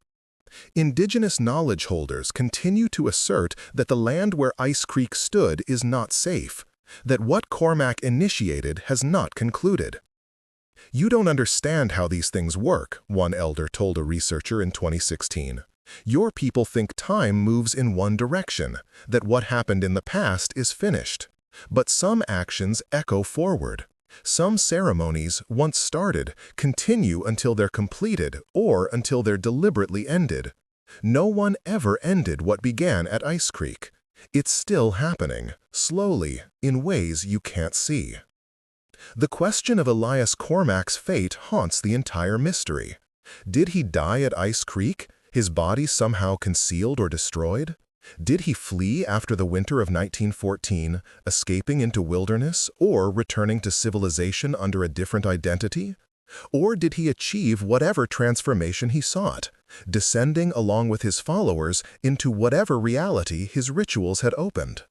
Indigenous knowledge holders continue to assert that the land where Ice Creek stood is not safe, that what Cormack initiated has not concluded. "You don't understand how these things work," one elder told a researcher in 2016. "Your people think time moves in one direction, that what happened in the past is finished. But some actions echo forward. Some ceremonies, once started, continue until they're completed or until they're deliberately ended. No one ever ended what began at Ice Creek. It's still happening, slowly, in ways you can't see." The question of Elias Cormack's fate haunts the entire mystery. Did he die at Ice Creek, his body somehow concealed or destroyed? Did he flee after the winter of 1914, escaping into wilderness or returning to civilization under a different identity? Or did he achieve whatever transformation he sought, descending along with his followers into whatever reality his rituals had opened?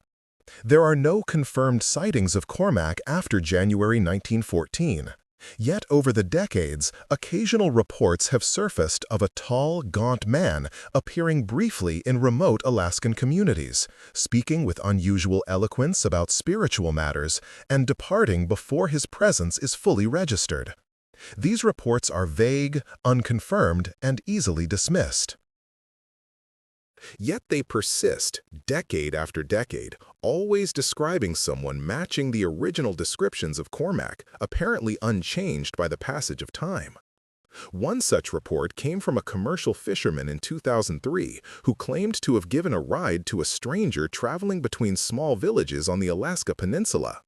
There are no confirmed sightings of Cormack after January 1914. Yet over the decades, occasional reports have surfaced of a tall, gaunt man appearing briefly in remote Alaskan communities, speaking with unusual eloquence about spiritual matters, and departing before his presence is fully registered. These reports are vague, unconfirmed, and easily dismissed. Yet they persist, decade after decade, always describing someone matching the original descriptions of Cormack, apparently unchanged by the passage of time. One such report came from a commercial fisherman in 2003 who claimed to have given a ride to a stranger traveling between small villages on the Alaska Peninsula.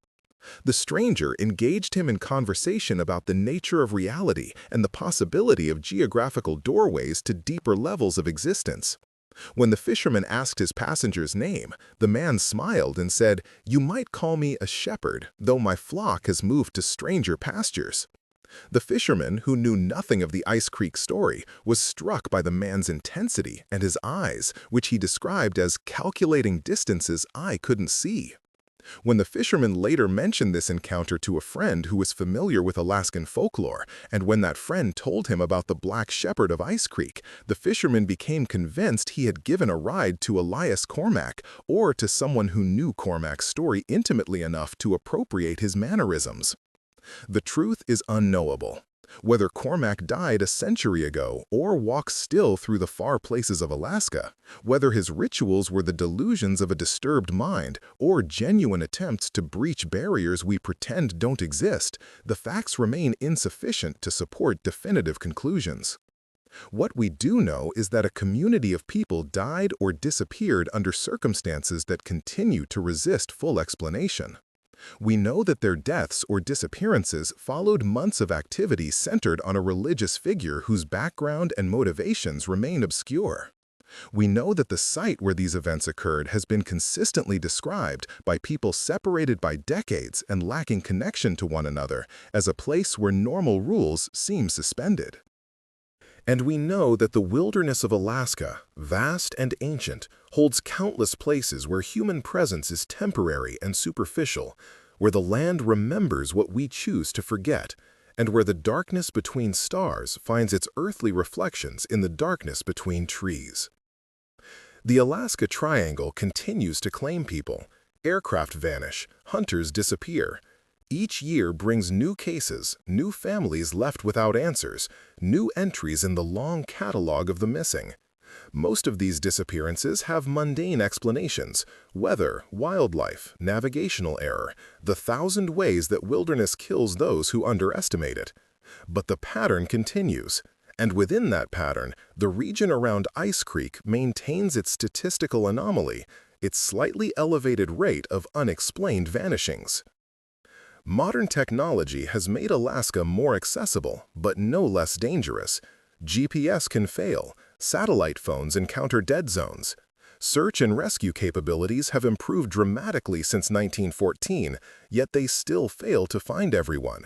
The stranger engaged him in conversation about the nature of reality and the possibility of geographical doorways to deeper levels of existence. When the fisherman asked his passenger's name, the man smiled and said, "You might call me a shepherd, though my flock has moved to stranger pastures." The fisherman, who knew nothing of the Ice Creek story, was struck by the man's intensity and his eyes, which he described as calculating distances I couldn't see. When the fisherman later mentioned this encounter to a friend who was familiar with Alaskan folklore, and when that friend told him about the Black Shepherd of Ice Creek, the fisherman became convinced he had given a ride to Elias Cormack or to someone who knew Cormack's story intimately enough to appropriate his mannerisms. The truth is unknowable. Whether Cormac died a century ago or walks still through the far places of Alaska, whether his rituals were the delusions of a disturbed mind or genuine attempts to breach barriers we pretend don't exist, the facts remain insufficient to support definitive conclusions. What we do know is that a community of people died or disappeared under circumstances that continue to resist full explanation. We know that their deaths or disappearances followed months of activity centered on a religious figure whose background and motivations remain obscure. We know that the site where these events occurred has been consistently described by people separated by decades and lacking connection to one another as a place where normal rules seem suspended. And we know that the wilderness of Alaska, vast and ancient, holds countless places where human presence is temporary and superficial, where the land remembers what we choose to forget, and where the darkness between stars finds its earthly reflections in the darkness between trees. The Alaska Triangle continues to claim people. Aircraft vanish, hunters disappear. Each year brings new cases, new families left without answers, new entries in the long catalog of the missing. Most of these disappearances have mundane explanations: weather, wildlife, navigational error, the 1,000 ways that wilderness kills those who underestimate it. But the pattern continues, and within that pattern, the region around Ice Creek maintains its statistical anomaly, its slightly elevated rate of unexplained vanishings. Modern technology has made Alaska more accessible, but no less dangerous. GPS can fail, satellite phones encounter dead zones. Search and rescue capabilities have improved dramatically since 1914, yet they still fail to find everyone.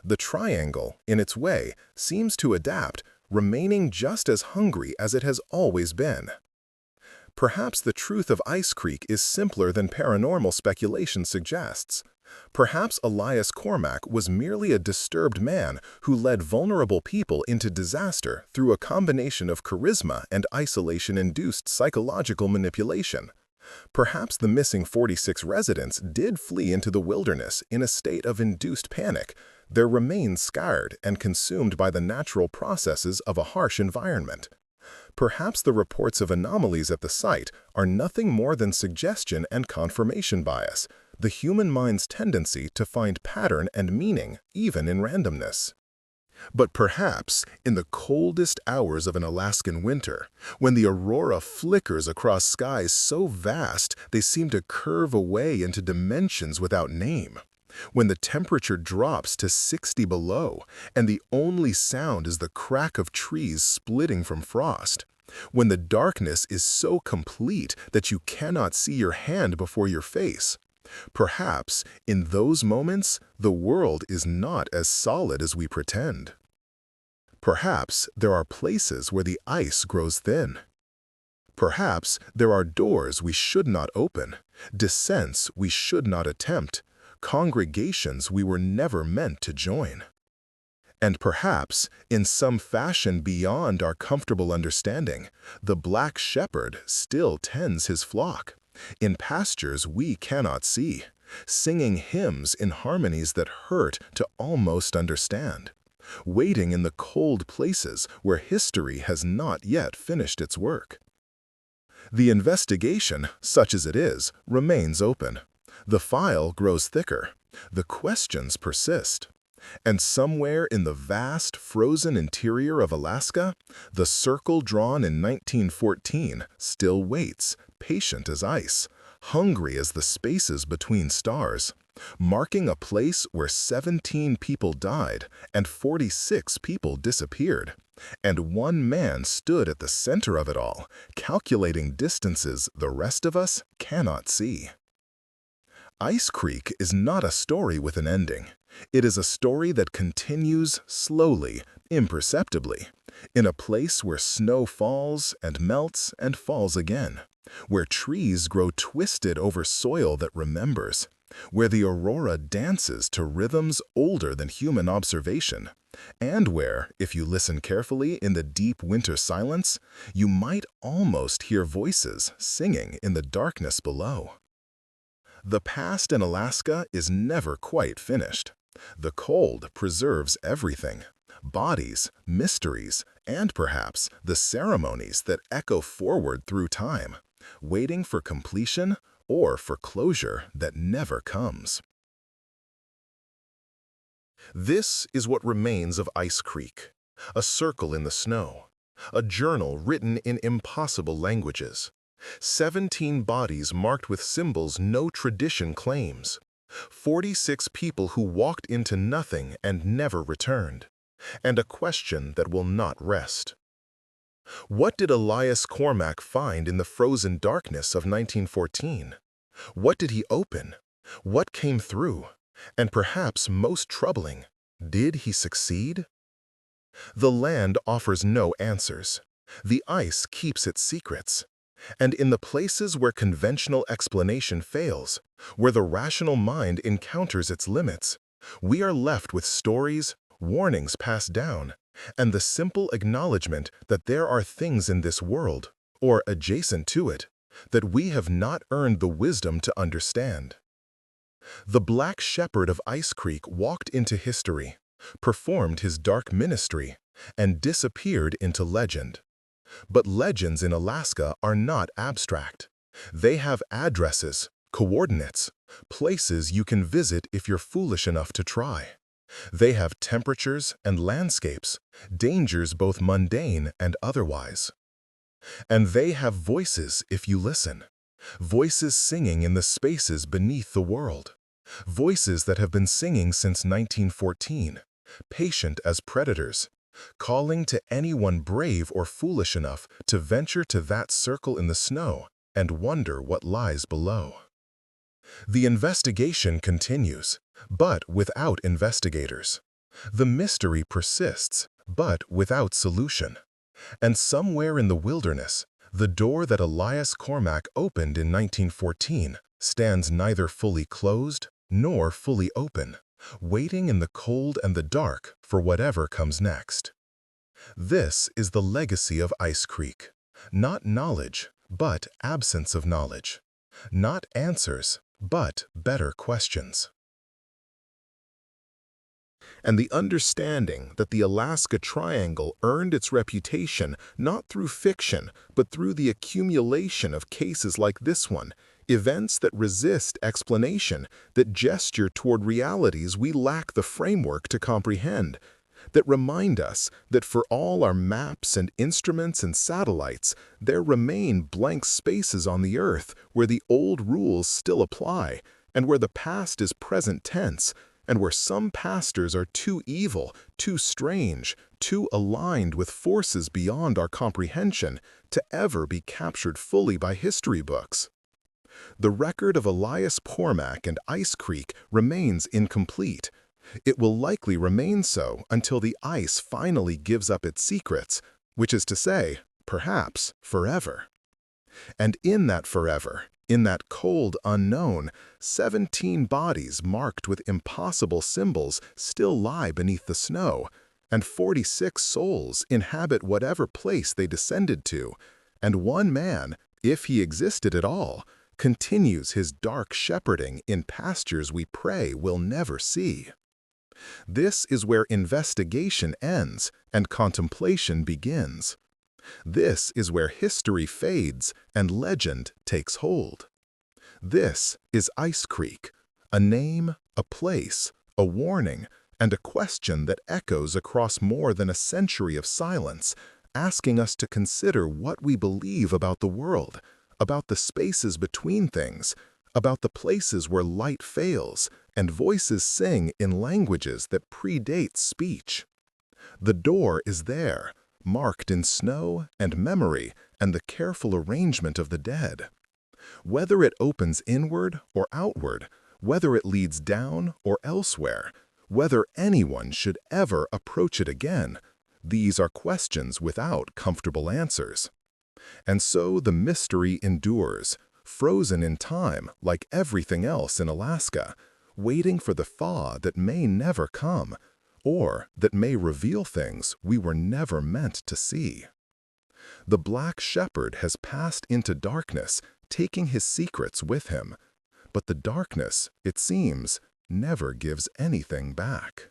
The Triangle, in its way, seems to adapt, remaining just as hungry as it has always been. Perhaps the truth of Ice Creek is simpler than paranormal speculation suggests. Perhaps Elias Cormac was merely a disturbed man who led vulnerable people into disaster through a combination of charisma and isolation-induced psychological manipulation. Perhaps the missing 46 residents did flee into the wilderness in a state of induced panic, their remains scarred and consumed by the natural processes of a harsh environment. Perhaps the reports of anomalies at the site are nothing more than suggestion and confirmation bias, the human mind's tendency to find pattern and meaning even in randomness. But perhaps, in the coldest hours of an Alaskan winter, when the aurora flickers across skies so vast they seem to curve away into dimensions without name, when the temperature drops to 60 below and the only sound is the crack of trees splitting from frost, when the darkness is so complete that you cannot see your hand before your face, perhaps, in those moments, the world is not as solid as we pretend. Perhaps there are places where the ice grows thin. Perhaps there are doors we should not open, descents we should not attempt, congregations we were never meant to join. And perhaps, in some fashion beyond our comfortable understanding, the Black Shepherd still tends his flock, in pastures we cannot see, singing hymns in harmonies that hurt to almost understand, waiting in the cold places where history has not yet finished its work. The investigation, such as it is, remains open. The file grows thicker. The questions persist. And somewhere in the vast, frozen interior of Alaska, the circle drawn in 1914 still waits, patient as ice, hungry as the spaces between stars, marking a place where 17 people died and 46 people disappeared, and one man stood at the center of it all, calculating distances the rest of us cannot see. Ice Creek is not a story with an ending. It is a story that continues slowly, imperceptibly, in a place where snow falls and melts and falls again, where trees grow twisted over soil that remembers, where the aurora dances to rhythms older than human observation, and where, if you listen carefully in the deep winter silence, you might almost hear voices singing in the darkness below. The past in Alaska is never quite finished. The cold preserves everything, Bodies, mysteries, and perhaps the ceremonies that echo forward through time, waiting for completion or for closure that never comes. This is what remains of Ice Creek, a circle in the snow, a journal written in impossible languages, 17 bodies marked with symbols no tradition claims, 46 people who walked into nothing and never returned, and a question that will not rest. What did Elias Cormack find in the frozen darkness of 1914? What did he open? What came through? And perhaps most troubling, did he succeed? The land offers no answers. The ice keeps its secrets. And in the places where conventional explanation fails, where the rational mind encounters its limits, we are left with stories, warnings passed down, and the simple acknowledgement that there are things in this world, or adjacent to it, that we have not earned the wisdom to understand. The Black Shepherd of Ice Creek walked into history, performed his dark ministry, and disappeared into legend. But legends in Alaska are not abstract. They have addresses, coordinates, places you can visit if you're foolish enough to try. They have temperatures and landscapes, dangers both mundane and otherwise. And they have voices if you listen. Voices singing in the spaces beneath the world. Voices that have been singing since 1914, patient as predators, calling to anyone brave or foolish enough to venture to that circle in the snow and wonder what lies below. The investigation continues, but without investigators. The mystery persists, but without solution. And somewhere in the wilderness, the door that Elias Cormack opened in 1914 stands neither fully closed nor fully open, waiting in the cold and the dark for whatever comes next. This is the legacy of Ice Creek. Not knowledge, but absence of knowledge. Not answers, but better questions. And the understanding that the Alaska Triangle earned its reputation not through fiction, but through the accumulation of cases like this one, events that resist explanation, that gesture toward realities we lack the framework to comprehend, that remind us that for all our maps and instruments and satellites, there remain blank spaces on the Earth where the old rules still apply, and where the past is present tense, and where some pastors are too evil, too strange, too aligned with forces beyond our comprehension to ever be captured fully by history books. The record of Elias Cormack and Ice Creek remains incomplete. It will likely remain so until the ice finally gives up its secrets, which is to say, perhaps forever. And in that forever, in that cold unknown, 17 bodies marked with impossible symbols still lie beneath the snow, and 46 souls inhabit whatever place they descended to, and one man, if he existed at all, continues his dark shepherding in pastures we pray we'll never see. This is where investigation ends and contemplation begins. This is where history fades and legend takes hold. This is Ice Creek, a name, a place, a warning, and a question that echoes across more than a century of silence, asking us to consider what we believe about the world, about the spaces between things, about the places where light fails and voices sing in languages that predate speech. The door is there, marked in snow and memory and the careful arrangement of the dead. Whether it opens inward or outward, whether it leads down or elsewhere, whether anyone should ever approach it again, these are questions without comfortable answers. And so the mystery endures, frozen in time like everything else in Alaska, waiting for the thaw that may never come, or that may reveal things we were never meant to see. The Black Shepherd has passed into darkness, taking his secrets with him, but the darkness, it seems, never gives anything back.